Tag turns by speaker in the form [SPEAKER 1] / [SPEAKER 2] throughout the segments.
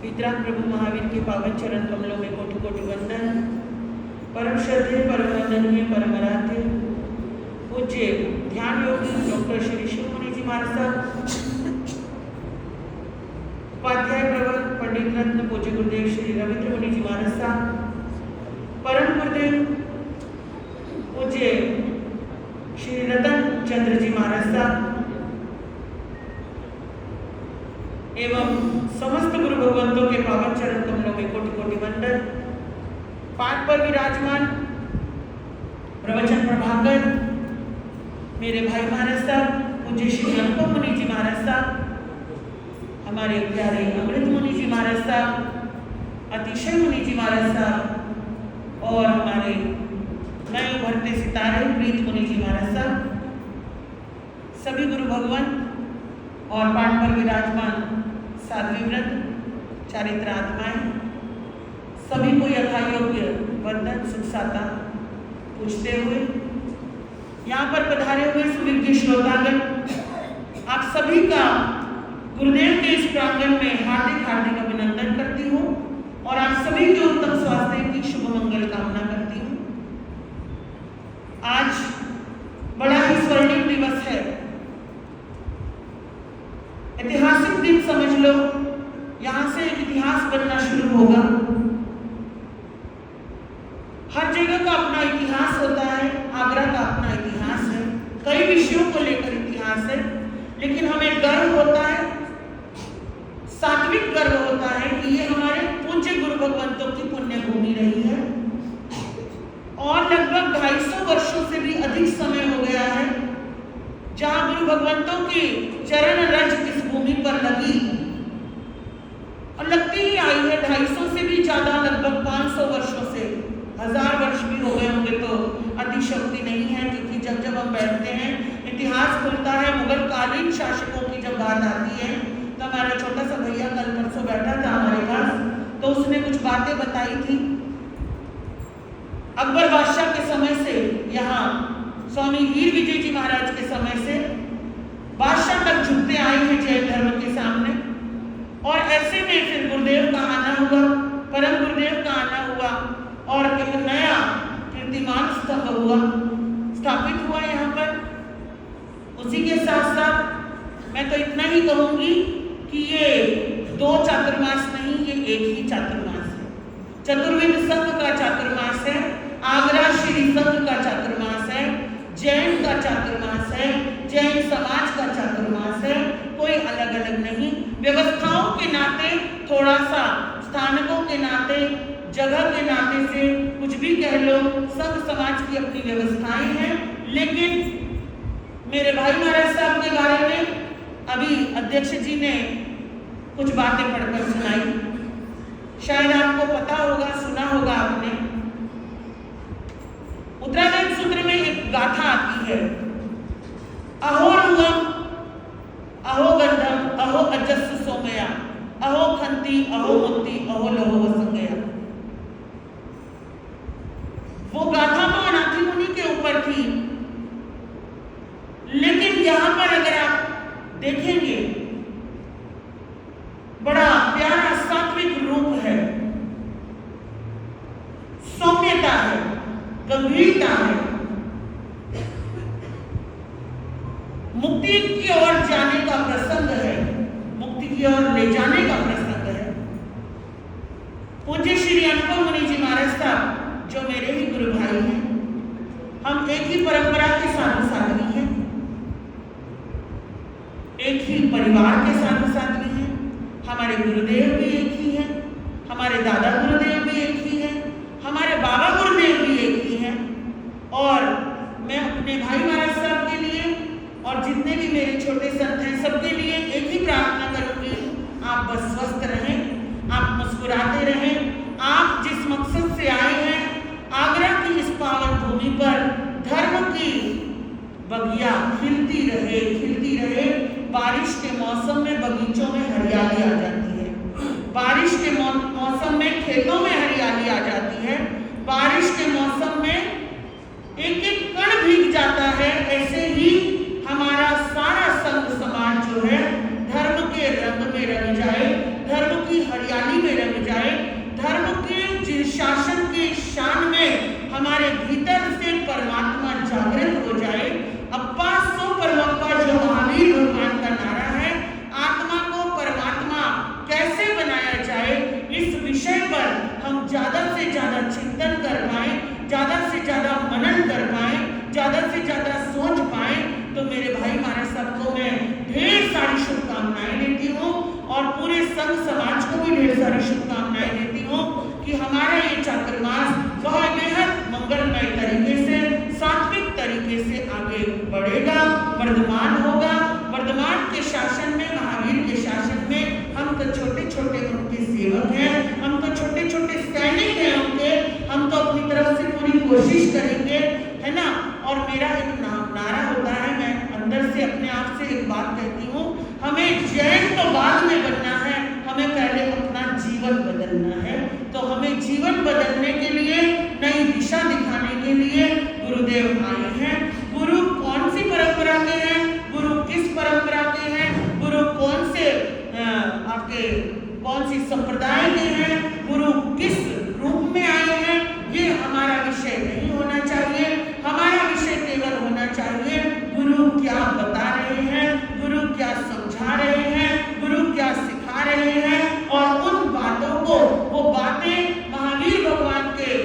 [SPEAKER 1] वितराग प्रभु महावीर के पावन चरण कमलों में कोटि कोटि वंदन। परम श्रद्धेय, परम वंदनीय, परम आराध्य पूज्य ध्यान योगी डॉक्टर श्री शिव मुनि जी महाराज साहब, उपाध्याय प्रवर पंडित रत्न पूज्य गुरुदेव श्री रविंद्र मुनि जी महाराज साहब, परम गुरुदेव पूज्य श्री रतन चंद्र जी महाराज साहब एवं समस्त गुरु भगवंतों के पावन चरण कमलों में कोटि कोटि वंदन। पाठ पर विराजमान प्रवचन प्रभाकर मेरे भाई महाराज साहब, पूज्य श्री अनुपम मुनि जी महाराज साहब, हमारे प्यारे अमृत मुनि जी महाराज साहब, अतिशय मुनि जी महाराज साहब और हमारे नए उभरते सितारे प्रीत मुनि जी महाराज साहब, सभी गुरु भगवान और पाठ पर विराजमान साध्वी व्रत चारित्र आत्माएं, सभी को यथायोग्य वंदन सुखसाता पूछते हुए यहाँ पर पधारे हुए सुविज्ञ श्रोतागण, आप सभी का गुरुदेव के इस प्रांगण में हार्दिक हार्दिक अभिनंदन करती हूँ और आप सभी के उत्तम स्वास्थ्य की शुभ मंगल कामना करती हूँ। आज बड़ा ही स्वर्णिम दिवस है, ऐतिहासिक दिन समझ लो। यहां से एक इतिहास बनना शुरू होगा। हर जगह का अपना इतिहास होता है, आगरा का अपना इतिहास है, कई विषयों को लेकर इतिहास है, लेकिन हमें गर्व होता है, सात्विक गर्व होता है कि ये हमारे पूज्य गुरु भगवंतों की पुण्य भूमि रही है और लगभग 250 वर्षों से भी अधिक समय हो गया है जहां गुरु भगवंतों की चरण रज इस भूमि पर लगी और लगती ही आई है। 250 से भी ज्यादा, लगभग 500 वर्षों से, 1000 वर्ष भी हो गए होंगे तो अतिशक्ति नहीं है, क्योंकि जब जब हम बैठते हैं इतिहास खुलता है। मुगल कालीन शासकों की जब बात आती है तो हमारा छोटा सा भैया कल परसों बैठा था हमारे पास, तो उसने कुछ बातें बताई थी। अकबर बादशाह के समय से, यहाँ स्वामी वीर विजय जी महाराज के समय से बादशाह तक झुकते आए हैं जैन धर्म के सामने। और ऐसे में फिर गुरुदेव का आना हुआ, परम गुरुदेव का आना हुआ और एक नया कीर्तिमान स्तंभ हुआ, स्थापित हुआ यहाँ पर। उसी के साथ साथ मैं तो इतना ही कहूंगी कि ये 2 चातुर्मास नहीं, ये एक ही चातुर्मास है। चतुर्वेद संघ का चातुर्मास है, आगरा श्री संघ का चातुर्मास है, जैन का चातुर्मास है, जैन समाज का चातुर्मास है, कोई अलग अलग नहीं। व्यवस्थाओं के नाते, थोड़ा सा स्थानकों के नाते, जगह के नाते से कुछ भी कह लो, संघ समाज की अपनी व्यवस्थाएं हैं। लेकिन मेरे भाई महाराज साहब के बारे में अभी अध्यक्ष जी ने कुछ बातें पढ़कर सुनाई, शायद आपको पता होगा, सुना होगा आपने। उत्तराखंड सूत्र में एक गाथा आती है, अहो रुगम अहो गंधम अहो अजस्सु सोमया अहो खंती अहो मुक्ति अहो लहो वसंगया। वो गाथा तो अनाथी मुनि के ऊपर थी, लेकिन यहां पर अगर आप देखेंगे बड़ा प्यारा सात्विक रूप है, सौम्यता है, गंभीरता है, मुक्ति की ओर जाने का प्रसंग है, मुक्ति की ओर ले जाने का प्रसंग है। पूज्य श्री अनुपम मुनि जी महाराज साहब जो मेरे ही गुरु भाई हैं, हम एक ही परंपरा के साधु साध्वी हैं, एक ही परिवार के साधु साध्वी हैं। हमारे गुरुदेव भी एक ही हैं, हमारे दादा गुरुदेव भी एक ही हैं, हमारे बाबा गुरुदेव भी एक ही हैं। और मैं अपने भाई महाराज साहब के लिए और जितने भी मेरे छोटे संत हैं सबके लिए एक ही प्रार्थना करूंगी, आप बस स्वस्थ रहें, आप मुस्कुराते रहें। आप जिस मकसद से आए हैं, आगरा की इस पावन भूमि पर धर्म की बगिया खिलती रहे, खिलती रहे। बारिश के मौसम में बगीचों में हरियाली आ जाती है, बारिश के मौसम में खेतों में हरियाली आ जाती है, बारिश के मौसम में एक एक कण भीग जाता है। ऐसे ही हमारा सारा संघ समाज जो है धर्म के रंग में रंग जाए, धर्म की हरियाली गहराई में रंग जाए, धर्म के शासन के शान में हमारे भीतर से परमात्मा जागृत हो जाए। अप्पा सो परमप्पा जो महावीर भगवान का नारा है, आत्मा को परमात्मा कैसे बनाया जाए, इस विषय पर हम ज्यादा से ज्यादा चिंतन कर पाए, ज्यादा से ज्यादा मनन कर पाए, ज्यादा से ज्यादा सोच पाए। तो मेरे भाई महाराज सबको मैं ढेर सारी शुभकामनाएं देती हूँ और पूरे संघ समाज को भी ढेर सारी शुभकामनाएं देती हूँ कि हमारा ये चातुर्मास बहुत बेहद मंगलमय तरीके से, सात्विक तरीके से आगे बढ़ेगा, वर्धमान होगा। वर्धमान के शासन में, महावीर के शासन में हम तो छोटे छोटे उनके सेवक हैं, हम तो छोटे छोटे सैनिक हैं उनके, हम तो अपनी तरफ से पूरी कोशिश करेंगे, है ना। और मेरा एक नारा होता है, मैं अंदर से अपने आप से एक बात कहती हूँ, हमें जैन तो बाद में बनना है, हमें पहले अपना जीवन बदलना है। तो हमें जीवन बदलने के लिए, नई दिशा दिखाने के लिए गुरुदेव आए हैं। गुरु कौन सी परंपरा के हैं, गुरु किस परंपरा के हैं, गुरु कौन से आपके कौन सी संप्रदाय के हैं, गुरु किस रूप में आए हैं, ये हमारा विषय नहीं होना चाहिए। हमारा विषय केवल होना चाहिए गुरु क्या बता रहे हैं, गुरु क्या समझा रहे हैं, गुरु क्या सिखा रहे हैं, और उन बातों को, वो बातें महावीर भगवान के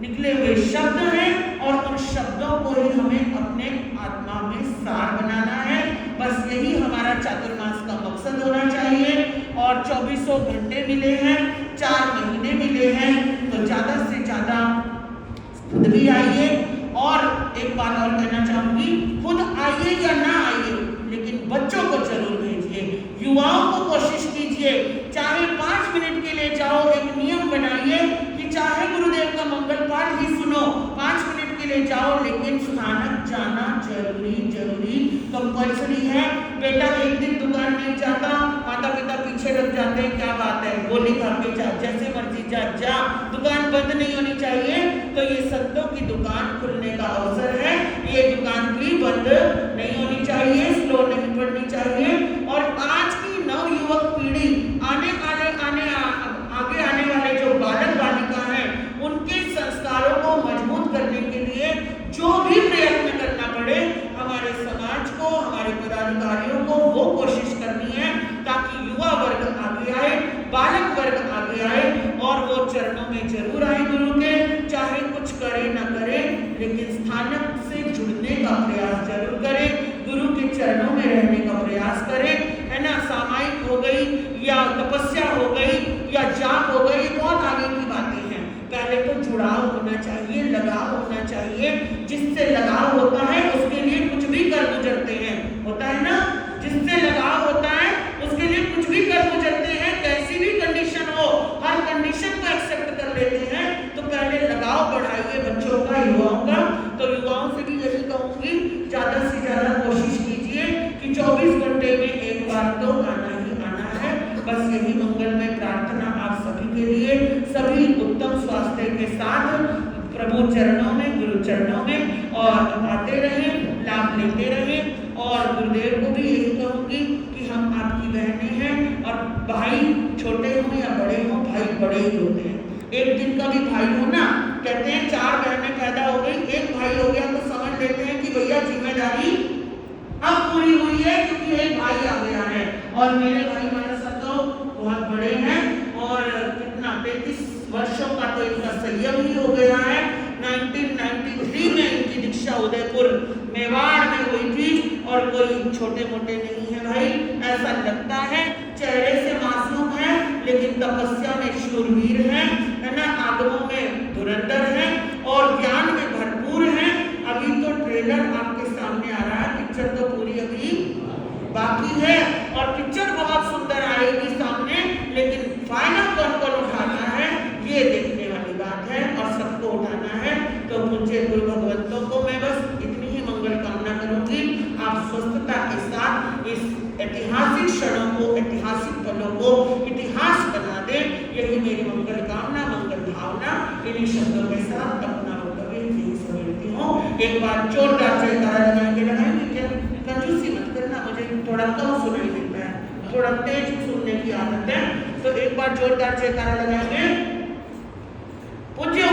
[SPEAKER 1] निकले हुए शब्द हैं और उन शब्दों को ही हमें अपने आत्मा में सार बनाना है। बस यही हमारा चातुर्मास का मकसद होना चाहिए। और 2400 घंटे मिले हैं, 4 महीने मिले हैं, तो ज्यादा से ज्यादा खुद भी आइए। और एक बात और कहना चाहूंगी, खुद आइए या ना आइए, लेकिन बच्चों को जरूर भेजिए, युवाओं को कोशिश कीजिए, चाहे 5 मिनट के लिए जाओ। एक नियम बनाइए कि चाहे गुरुदेव का मंगल पाठ ही सुनो, 5 मिनट के लिए जाओ, लेकिन स्थानक जाना जरूरी कंपल्सरी है। बेटा एक दिन दुकान नहीं जाता, माता पिता पीछे लग जाते हैं, क्या बात है, गोली खा के जा, जैसे मर्जी जा, दुकान बंद नहीं होनी चाहिए। तो ये संतों की दुकान खुलने का अवसर है, ये दुकान भी बंद नहीं होनी चाहिए, स्लो नहीं पड़नी चाहिए। और आज की नवयुवक पीढ़ी, आगे आने वाले जो बालक बालिका हैं, उनके संस्कारों को मजबूत करने के लिए जो भी प्रयत्न करना पड़े, हमारे समाज को, हमारे पदाधिकारियों को वो कोशिश करनी है, ताकि युवा वर्ग आगे आए, बालक वर्ग आगे आए और वो चरणों में जरूर आए गुरु के, चाहे कुछ करे ना करे, लेकिन स्थानक से जुड़ने का प्रयास जरूर करे, गुरु के चरणों में रहने का प्रयास करे, है ना। सामायिक हो गई या तपस्या हो गई या जाप हो गई, बहुत आगे की बातें हैं। पहले तो जुड़ाव होना चाहिए, लगाव होना चाहिए। जिससे लगाव होता है उसके लिए कुछ भी कर गुजरते हैं, होता है ना। जिससे लगाव होता है उसके लिए कुछ भी कर गुजरते हैं, कैसी भी कंडीशन हो, हर कंडीशन को एक्सेप्ट कर लेते हैं। तो पहले लगाव बढ़ाइए बच्चों का, युवाओं का। तो युवाओं से भी यही कहूंगी, ज्यादा से ज्यादा कोशिश कीजिए कि 24 घंटे में एक बार तो आना ही आना है। बस यही मंगलमय प्रार्थना आप सभी के लिए, सभी उत्तम स्वास्थ्य के साथ प्रभु चरणों में, गुरु चरणों में और आते रहें, लाभ लेते रहें। और गुरुदेव को भी यही कहूंगी कि हम आपकी बहनें हैं, और भाई छोटे हों या बड़े हों, भाई बड़े ही होते हैं। एक दिन का भी भाई हो ना, कहते हैं 4 बहनें पैदा हो गई, एक भाई हो गया, तो समझ लेते हैं कि भैया जिम्मेदारी अब पूरी हुई है, क्योंकि एक भाई आ गया है। और मेरे भाई हमारे साथ तो बहुत बड़े हैं, और कितना 33 वर्षों का तो इनका संयम ही हो गया है। 1993 में इनकी दीक्षा उदयपुर मेवाड़ में हुई थी, और कोई छोटे मोटे नहीं है भाई, ऐसा लगता है। चेहरे से मासूम है, लेकिन तपस्या में शूरवीर है ना, आगमों में धुरंधर है और ज्ञान में भरपूर है। अभी तो ट्रेलर आपके सामने आ रहा है, पिक्चर तो पूरी अभी बाकी है, और पिक्चर बहुत सुंदर आएगी सामने, लेकिन फाइनल कौन उठाना है ये देखने वाली बात है, और सबको उठाना है। तो मुझे गुरु भगवंतों को मैं बस इतनी ही मंगल कामना करूंगी, आप स्वस्थता के साथ इस ऐतिहासिक क्षणों को, ऐतिहासिक पलों को इतिहास बना दें। यही मेरी मंगल कामना, मंगल भावना। इन्हीं शब्दों के साथ अपना वक्तव्य यहीं समझती हूँ। एक बार जोरदार जयकारा लगाएंगे क्या? कंजूसी मत करना, मुझे थोड़ा कम सुनाई देता है, थोड़ा तेज सुनने की आदत है। तो एक बार जोरदार जयकारा लगाएंगे। पूज्य